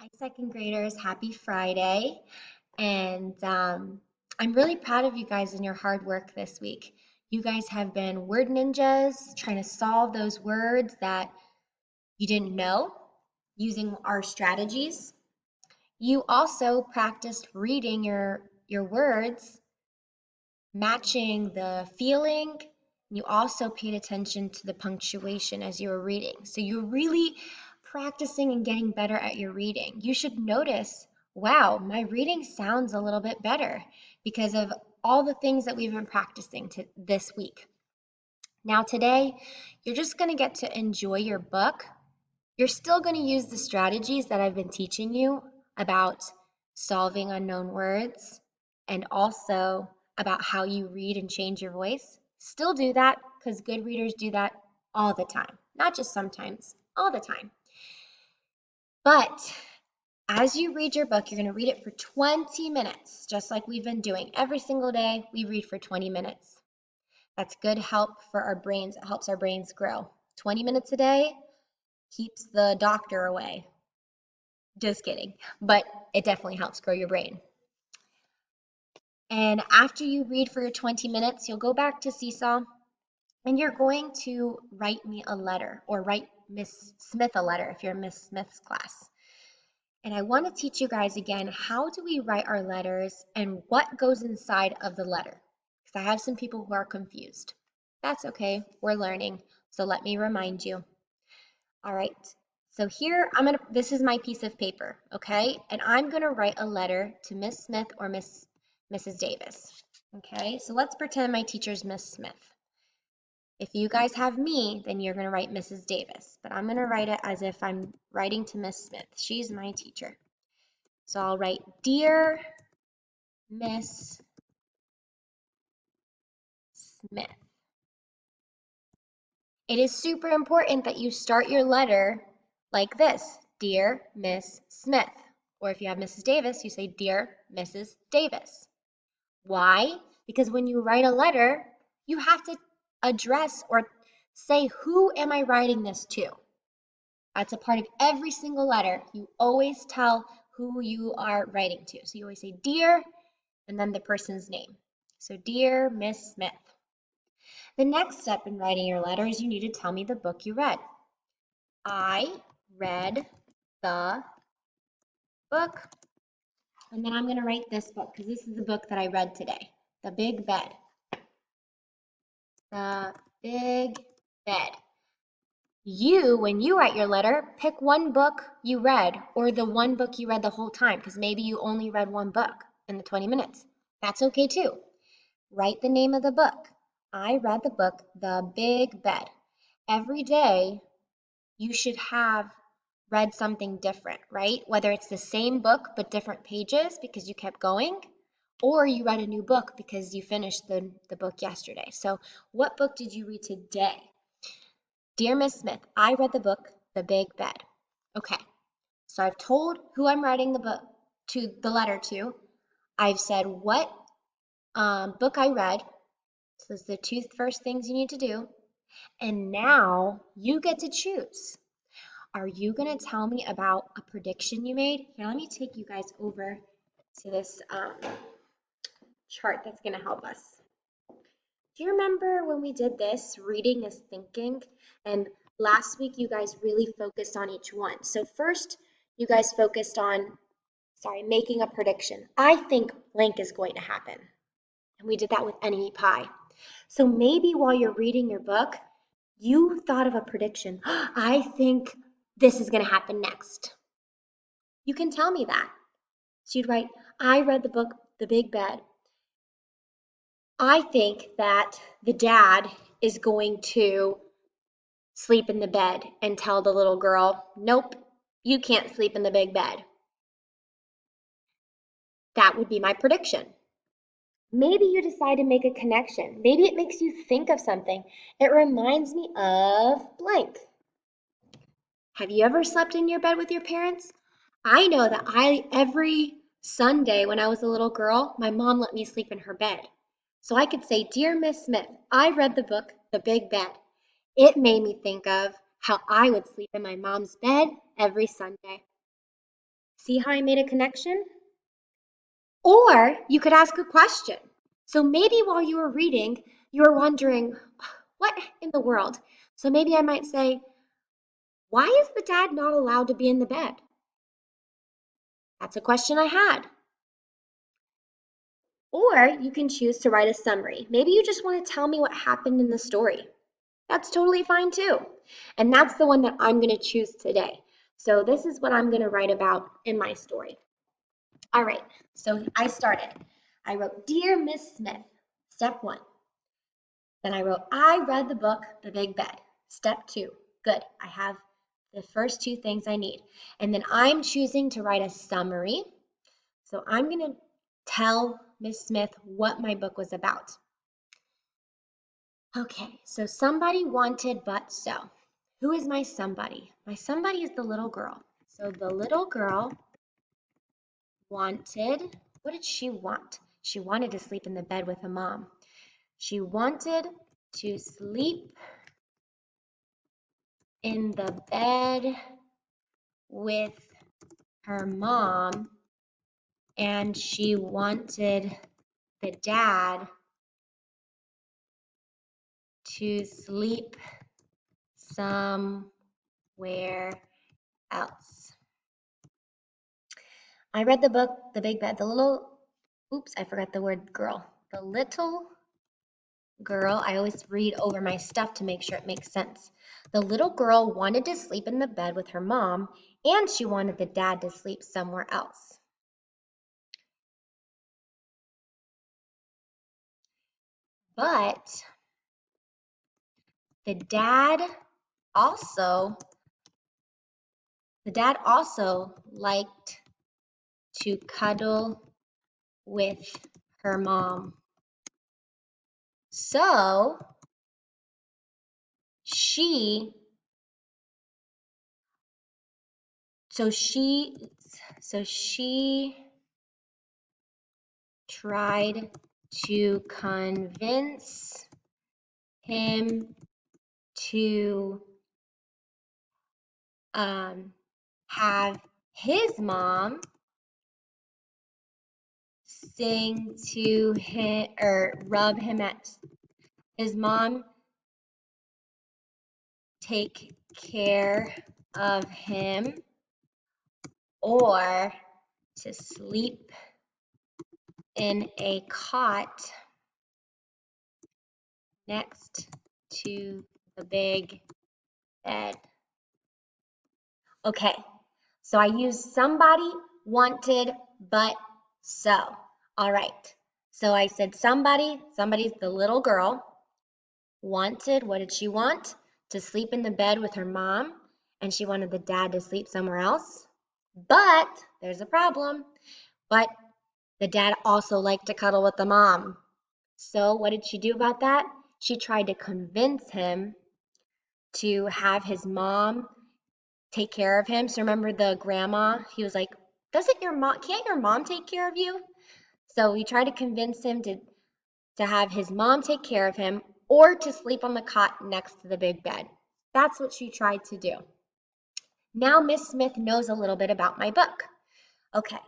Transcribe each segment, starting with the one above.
Hi, second graders. Happy Friday. And I'm really proud of you guys and your hard work this week. You guys have been word ninjas, trying to solve those words that you didn't know using our strategies. You also practiced reading your words, matching the feeling. You also paid attention to the punctuation as you were reading. So you're really practicing and getting better at your reading. You should notice, wow, my reading sounds a little bit better because of all the things that we've been practicing this week. Now, today, you're just going to get to enjoy your book. You're still going to use the strategies that I've been teaching you about solving unknown words and also about how you read and change your voice. Still do that because good readers do that all the time, not just sometimes, all the time. But as you read your book, you're going to read it for 20 minutes, just like we've been doing every single day. We read for 20 minutes. That's good help for our brains. It helps our brains grow. 20 minutes a day keeps the doctor away. Just kidding. But it definitely helps grow your brain. And after you read for your 20 minutes, you'll go back to Seesaw and you're going to write me a letter or write Miss Smith a letter if you're in Miss Smith's class. And I want to teach you guys again, how do we write our letters and what goes inside of the letter? Because I have some people who are confused. That's okay. We're learning. So let me remind you. All right. So here this is my piece of paper, okay? And I'm gonna write a letter to Miss Smith or Mrs. Davis. Okay, so let's pretend my teacher's Miss Smith. If you guys have me, then you're gonna write Mrs. Davis, but I'm gonna write it as if I'm writing to Miss Smith. She's my teacher. So I'll write, Dear Miss Smith. It is super important that you start your letter like this, Dear Miss Smith. Or if you have Mrs. Davis, you say, Dear Mrs. Davis. Why? Because when you write a letter, you have to address or say, who am I writing this to? That's a part of every single letter. You always tell who you are writing to. So you always say, Dear, and then the person's name. So, Dear Miss Smith. The next step in writing your letter is you need to tell me the book you read. I read the book, and then I'm going to write this book because this is the book that I read today, The Big Bed. The Big Bed. When you write your letter, pick one book you read or the one book you read the whole time because maybe you only read one book in the 20 minutes. That's okay too. Write the name of the book. I read the book, The Big Bed. Every day, you should have read something different, right? Whether it's the same book but different pages because you kept going, or you read a new book because you finished the book yesterday. So what book did you read today? Dear Miss Smith, I read the book, The Big Bed. Okay, so I've told who I'm writing the letter to. I've said what book I read. So those are the two first things you need to do. And now you get to choose. Are you going to tell me about a prediction you made? Here, let me take you guys over to this chart that's going to help us. Do you remember when we did this, reading is thinking? And last week you guys really focused on each one. So first, you guys focused on, making a prediction. I think blank is going to happen. And we did that with enemy pie. So maybe while you're reading your book, you thought of a prediction. I think this is going to happen next. You can tell me that. So you'd write, I read the book, The Big Bed. I think that the dad is going to sleep in the bed and tell the little girl, nope, you can't sleep in the big bed. That would be my prediction. Maybe you decide to make a connection. Maybe it makes you think of something. It reminds me of blank. Have you ever slept in your bed with your parents? I know that every Sunday when I was a little girl, my mom let me sleep in her bed. So I could say, Dear Miss Smith, I read the book, The Big Bed. It made me think of how I would sleep in my mom's bed every Sunday. See how I made a connection? Or you could ask a question. So maybe while you were reading, you were wondering, what in the world? So maybe I might say, why is the dad not allowed to be in the bed? That's a question I had. Or you can choose to write a summary. Maybe you just want to tell me what happened in the story. That's totally fine too. And that's the one that I'm going to choose today. So this is what I'm going to write about in my story. All right, so I started. I wrote, Dear Miss Smith, step 1. Then I wrote, I read the book, The Big Bed. Step 2, good, I have the first 2 things I need. And then I'm choosing to write a summary. So I'm going to tell Miss Smith what my book was about. Okay, so somebody wanted but so. Who is my somebody? My somebody is the little girl. So the little girl wanted, what did she want? She wanted to sleep in the bed with her mom. She wanted to sleep in the bed with her mom, and she wanted the dad to sleep somewhere else. I read the book, The Big Bed. I forgot the word girl. The little girl, I always read over my stuff to make sure it makes sense. The little girl wanted to sleep in the bed with her mom, and she wanted the dad to sleep somewhere else. But the dad also liked to cuddle with her mom. So she tried to convince him to have his mom sing to him or rub him at his mom take care of him or to sleep in a cot next to the big bed. Okay, so I used somebody, wanted, but so. All right, so I said somebody's the little girl, wanted, what did she want? To sleep in the bed with her mom, and she wanted the dad to sleep somewhere else. But there's a problem. But the dad also liked to cuddle with the mom. So what did she do about that? She tried to convince him to have his mom take care of him. So remember the grandma? He was like, can't your mom take care of you? So we tried to convince him to have his mom take care of him or to sleep on the cot next to the big bed. That's what she tried to do. Now Miss Smith knows a little bit about my book. Okay,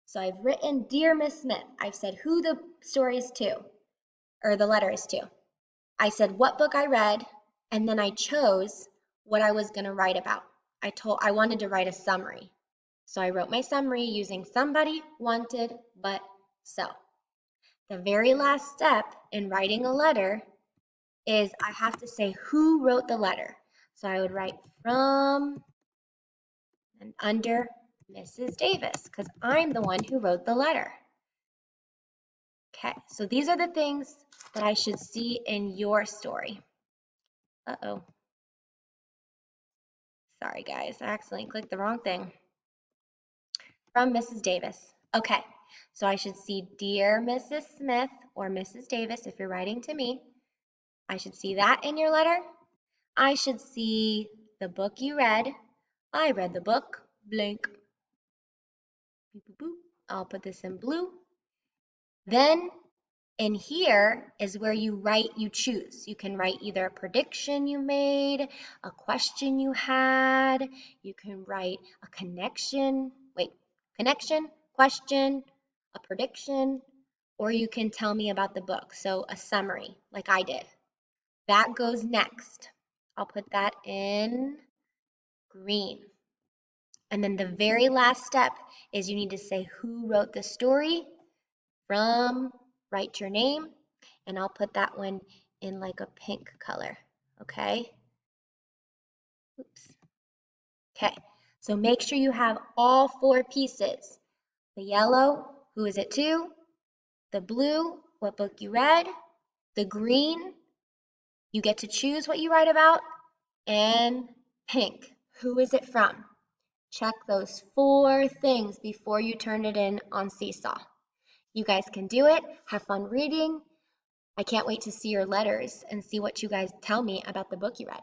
so I've written, Dear Miss Smith. I've said who the story is to, or the letter is to. I said what book I read, and then I chose what I was going to write about. I wanted to write a summary. So I wrote my summary using somebody, wanted, but so. The very last step in writing a letter is I have to say who wrote the letter. So I would write from and under Mrs. Davis because I'm the one who wrote the letter. Okay, so these are the things that I should see in your story. Uh-oh. Sorry, guys, I accidentally clicked the wrong thing. From Mrs. Davis. Okay, so I should see Dear Mrs. Smith or Mrs. Davis if you're writing to me. I should see that in your letter. I should see the book you read. I read the book, blank. Boop, boop, boop. I'll put this in blue. Then in here is where you choose. You can write either a prediction you made, a question you had, you can write a connection. Wait, connection, question, a prediction, or you can tell me about the book. So a summary, like I did. That goes next. I'll put that in green. And then the very last step is you need to say who wrote the story from, write your name, and I'll put that one in like a pink color, okay? Oops. Okay, so make sure you have all 4 pieces. The yellow, who is it to? The blue, what book you read? The green, you get to choose what you write about. And pink, who is it from? Check those 4 things before you turn it in on Seesaw. You guys can do it. Have fun reading. I can't wait to see your letters and see what you guys tell me about the book you read.